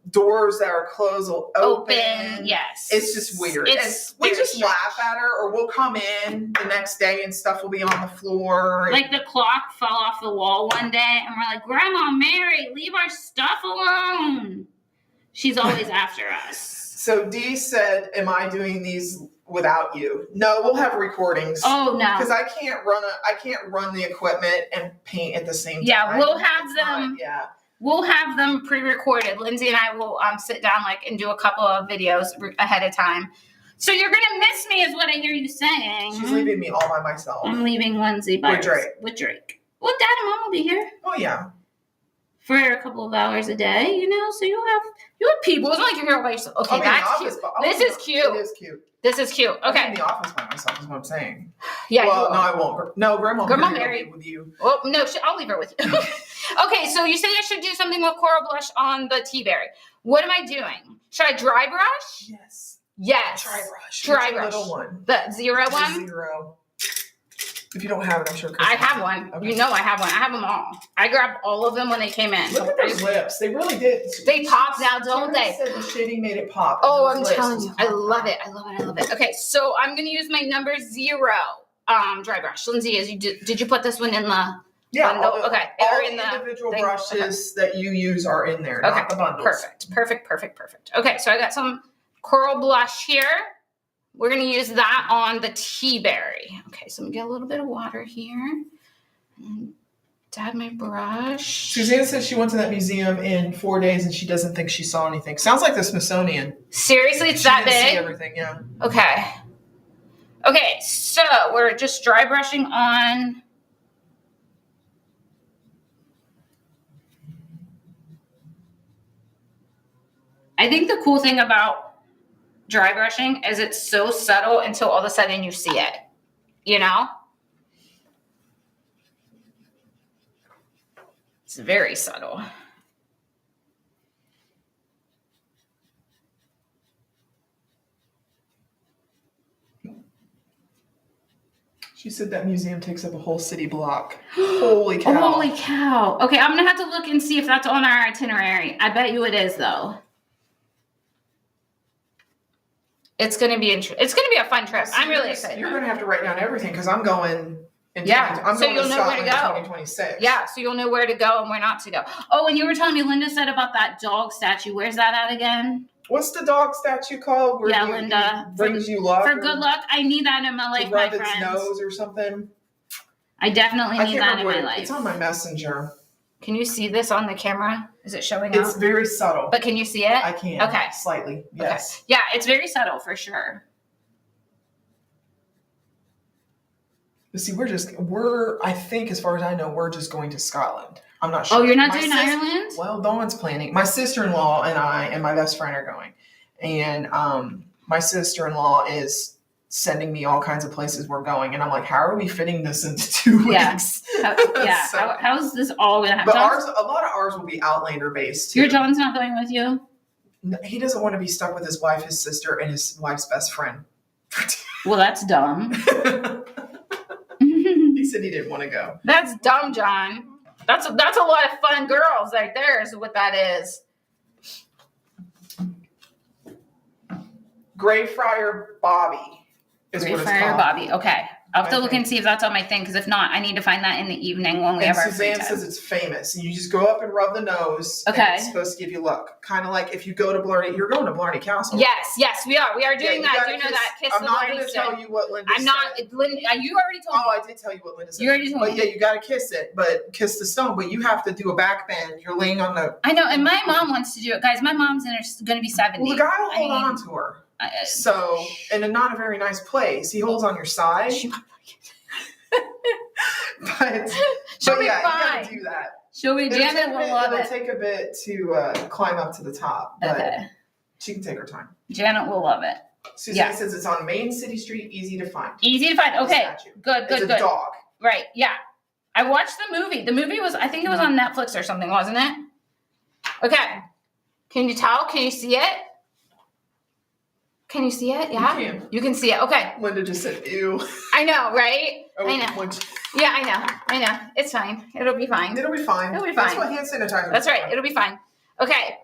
doors that are closed will open. Yes, it's just weird. And we just laugh at her, or we'll come in the next day and stuff will be on the floor. Like the clock fell off the wall one day, and we're like, Grandma Mary, leave our stuff alone. She's always after us. So Dee said, am I doing these without you? No, we'll have recordings. Oh no. Because I can't run the equipment and paint at the same time. Yeah, we'll have them. We'll have them pre-recorded. Lindsay and I will sit down and do a couple of videos ahead of time. So you're gonna miss me, is what I hear you saying. She's leaving me all by myself. I'm leaving Lindsay with Drake. Well, Dad and Mom will be here. Oh yeah. For a couple of hours a day, so you'll have people. It's not like you're here all by yourself. Okay, that's cute. This is cute. It is cute. This is cute. Okay. I'll be in the office by myself is what I'm saying. Yeah. Well, no, I won't. No, Grandma Mary will be with you. Well, no, I'll leave her with you. Okay, so you say I should do something with coral blush on the tea berry. What am I doing? Should I dry brush? Yes. Yes. Dry brush. Dry brush. Little one. The 0 one? 0. If you don't have it, I'm sure Chris I have one. Okay. You know I have one. I have them all. I grabbed all of them when they came in. Look at those lips. They really did. They pop now, don't they? Said the shading made it pop. Oh, I'm telling you. I love it. I love it. I love it. Okay, so I'm going to use my number 0 dry brush. Lindsay, did you put this one in the bundle? Okay. All the individual brushes that you use are in there, not the bundles. Perfect. Okay, so I got some coral blush here. We're going to use that on the tea berry. Okay, so I'm going to get a little bit of water here. And dab my brush. Suzanne says she went to that museum in 4 days and she doesn't think she saw anything. Sounds like the Smithsonian. Seriously, it's that big? See everything, yeah. Okay. Okay, so we're just dry brushing on. I think the cool thing about dry brushing is it's so subtle until all of a sudden you see it, you know? It's very subtle. She said that museum takes up a whole city block. Holy cow. Holy cow. Okay, I'm going to have to look and see if that's on our itinerary. I bet you it is, though. It's going to be it's going to be a fun trip. I'm really excited. You're going to have to write down everything because I'm going. So you'll know where to go. 2026. Yeah, so you'll know where to go and where not to go. Oh, and you were telling me Linda said about that dog statue. Where's that at again? What's the dog statue called? Where Linda. Brings you luck. For good luck. I need that in my life, my friends. Its nose or something. I definitely need that in my life. It's on my messenger. Can you see this on the camera? Is it showing up? It's out? very subtle. But can you see it? I can. Okay. Slightly. Yes. Okay. Yeah, it's very subtle for sure. But see, I think as far as I know, we're just going to Scotland. I'm not sure. Oh, you're not doing Ireland? Well, Dawn's planning. My sister-in-law and I and my best friend are going. And my sister-in-law is sending me all kinds of places we're going. And I'm like, how are we fitting this into 2 weeks? How's this all going to happen? But a lot of ours will be Outlander based too. Your John's not going with you? No, he doesn't want to be stuck with his wife, his sister, and his wife's best friend. Well, that's dumb. He said he didn't want to go. That's dumb, John. That's a lot of fun girls right there is what that is. Greyfriar Bobby is what it's called. Greyfriar Bobby. Okay. I'll have to look and see if that's on my thing, because if not, I need to find that in the evening when we have our free time. Suzanne says it's famous. And you just go up and rub the nose. Okay. And it's supposed to give you luck. Kind of like if you go to Blarney. You're going to Blarney Castle. Yes, we are. We are doing that. Do you know that? Kiss I'm the not Blarney going to tell you what Linda said. I'm not. Linda, you already told me. Oh, I did tell you what Linda said. You already told me. But yeah, you got to kiss it. But kiss the stone. But you have to do a back bend. You're laying on the... I know. And my mom wants to do it. Guys, my mom's going to be 70. Well, the guy will hold on to her. So, in a not a very nice place. He holds on your side. But she'll be yeah, fine. You gotta do that. She'll be Janet will love it. It'll take a bit to climb up to the top, but she can take her time. Janet will love it. Suzanne says it's on Main City Street, easy to find. Easy to find. Okay, good. It's a dog. Right, yeah. I watched the movie. The movie was, I think it was on Netflix or something, wasn't it? Okay. Can you tell? Can you see it? Can you see it? Yeah? You can see it. Okay. Linda just said, ew. I know, right? Oh, I know. Yeah, I know. It's fine. It'll be fine. It'll be fine. That's what hand sanitizer is. That's right. It'll be fine. Okay.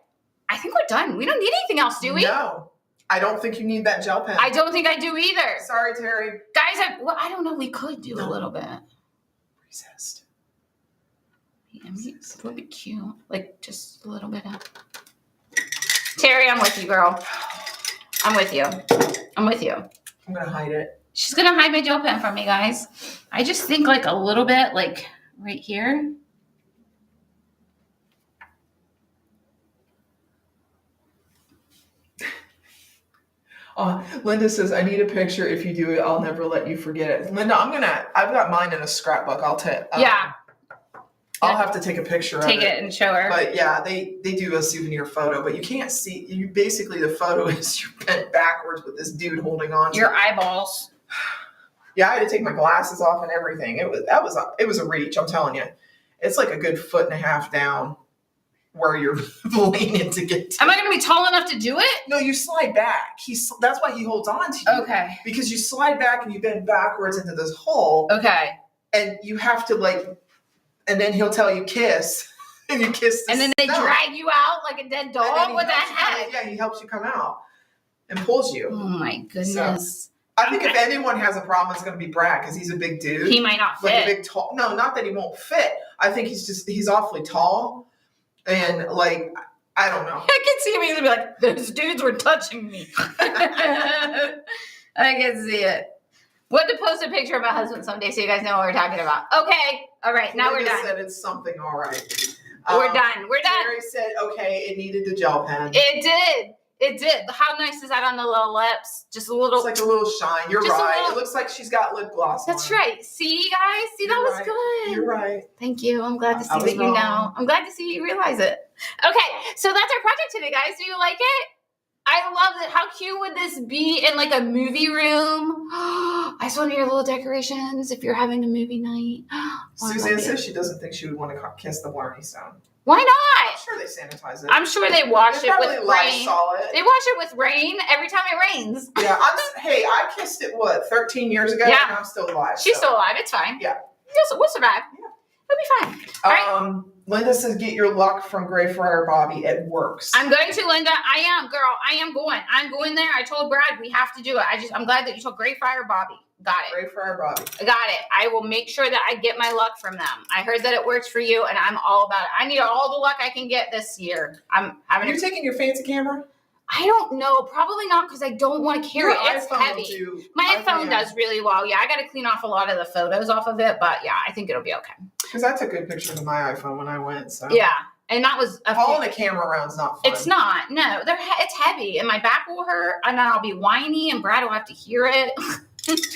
I think we're done. We don't need anything else, do we? No. I don't think you need that gel pen. I don't think I do either. Sorry, Terry. Guys, I don't know. We could do a little bit. Resist. It would be cute. Like, just a little bit of... Terry, I'm with you, girl. I'm with you. I'm going to hide it. She's going to hide my gel pen from me, guys. I just think like a little bit, like right here. Linda says, I need a picture. If you do it, I'll never let you forget it. Linda, I've got mine in a scrapbook. I'll have to take a picture of it. Take it and show her. But yeah, they do a souvenir photo, but you can't see. Basically, the photo is you're bent backwards with this dude holding on to your eyeballs. Yeah, I had to take my glasses off and everything. It was a reach. I'm telling you, it's like a good 1.5 feet down where you're leaning to get to. Am I going to be tall enough to do it? No, you slide back. That's why he holds on to you. Okay. Because you slide back and you bend backwards into this hole. Okay. and you have to like, and then he'll tell you kiss, and you kiss. And then they drag you out like a dead dog. What the heck? Yeah, he helps you come out and pulls you. Oh my goodness. So, I think if anyone has a problem, it's going to be Brad because he's a big dude. He might not fit. Like a big tall. No, not that he won't fit. I think he's awfully tall, and like I don't know. I can see him. He's gonna be like, those dudes were touching me. I can see it. We'll have to post a picture of my husband someday so you guys know what we're talking about. Okay. All right. Now we're done. Said it's something. All right. We're done. We're done. Mary said, okay, it needed the gel pen. It did. It did. How nice is that on the little lips? Just a little. It's like a little shine. You're right. It looks like she's got lip gloss That's on. right. See, guys? See, that was good. You're right. Thank you. I'm glad to see that you know. I'm glad to see you realize it. Okay. So that's our project today, guys. Do you like it? I love it. How cute would this be in like a movie room? I just want your little decorations if you're having a movie night. Suzanne says she doesn't think she would want to kiss the Blarney Stone. Why not? I'm sure they sanitize it. I'm sure they wash it with rain. They wash it with rain every time it rains. Yeah. Hey, I kissed it, 13 years ago? Yeah. And I'm still alive. She's still alive. It's fine. Yeah. We'll survive. Yeah. It'll be fine. All right. Linda says, get your luck from Greyfriar Bobby. It works. I'm going to, Linda. I am, girl. I am going. I'm going there. I told Brad we have to do it. I'm glad that you told Greyfriar Bobby. Got it. Greyfriar Bobby. I got it. I will make sure that I get my luck from them. I heard that it works for you, and I'm all about it. I need all the luck I can get this year. Are you taking your fancy camera? I don't know. Probably not because I don't want to carry it. It's heavy. My iPhone does really well. Yeah, I got to clean off a lot of the photos off of it, but yeah, I think it'll be okay. Because I took good pictures of my iPhone when I went. So yeah, and that was hauling a camera around's not fun. It's not. No, it's heavy, and my back will hurt, and then I'll be whiny, and Brad will have to hear it.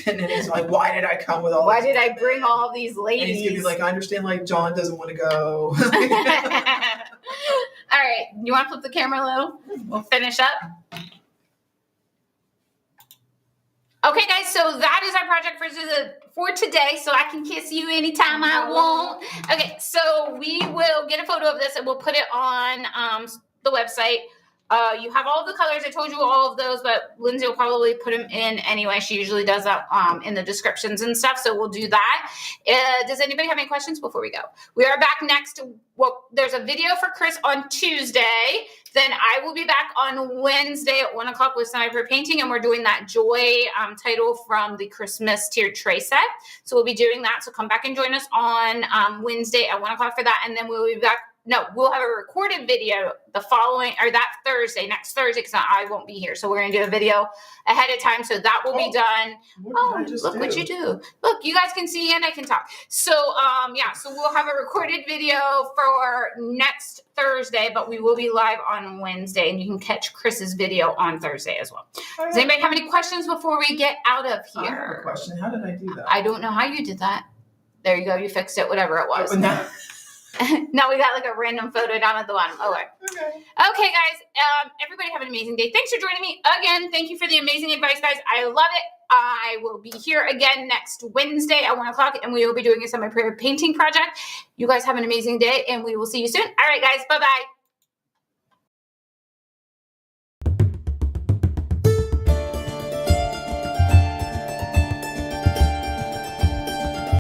And then he's like, "Why did I come with all? Why did I bring all these ladies?" And he's gonna be like, "I understand. Like John doesn't want to go." All right, you want to flip the camera, Lou? We'll finish up. Okay, guys, so that is our project for today, so I can kiss you anytime I want. Okay, so we will get a photo of this, and we'll put it on the website. You have all the colors. I told you all of those, but Lindsay will probably put them in anyway. She usually does that in the descriptions and stuff, so we'll do that. Does anybody have any questions before we go? We are back next. Well, there's a video for Chris on Tuesday. Then I will be back on Wednesday at 1 o'clock with Sniper Painting, and we're doing that Joy title from the Christmas tiered tray set. So we'll be doing that. So come back and join us on Wednesday at 1 o'clock for that, and then we'll be back. No, we'll have a recorded video next Thursday, because I won't be here. So we're going to do a video ahead of time. So that will be done. What you do. Look, you guys can see and I can talk. So, so we'll have a recorded video for next Thursday, but we will be live on Wednesday, and you can catch Chris's video on Thursday as well. Does anybody have any questions before we get out of here? I have a question. How did I do that? I don't know how you did that. There you go. You fixed it, whatever it was. No, we got like a random photo down at the bottom. Okay, guys. Everybody have an amazing day. Thanks for joining me again. Thank you for the amazing advice, guys. I love it. I will be here again next Wednesday at 1 o'clock, and we will be doing a semi-prayer painting project. You guys have an amazing day, and we will see you soon. All right, guys. Bye-bye.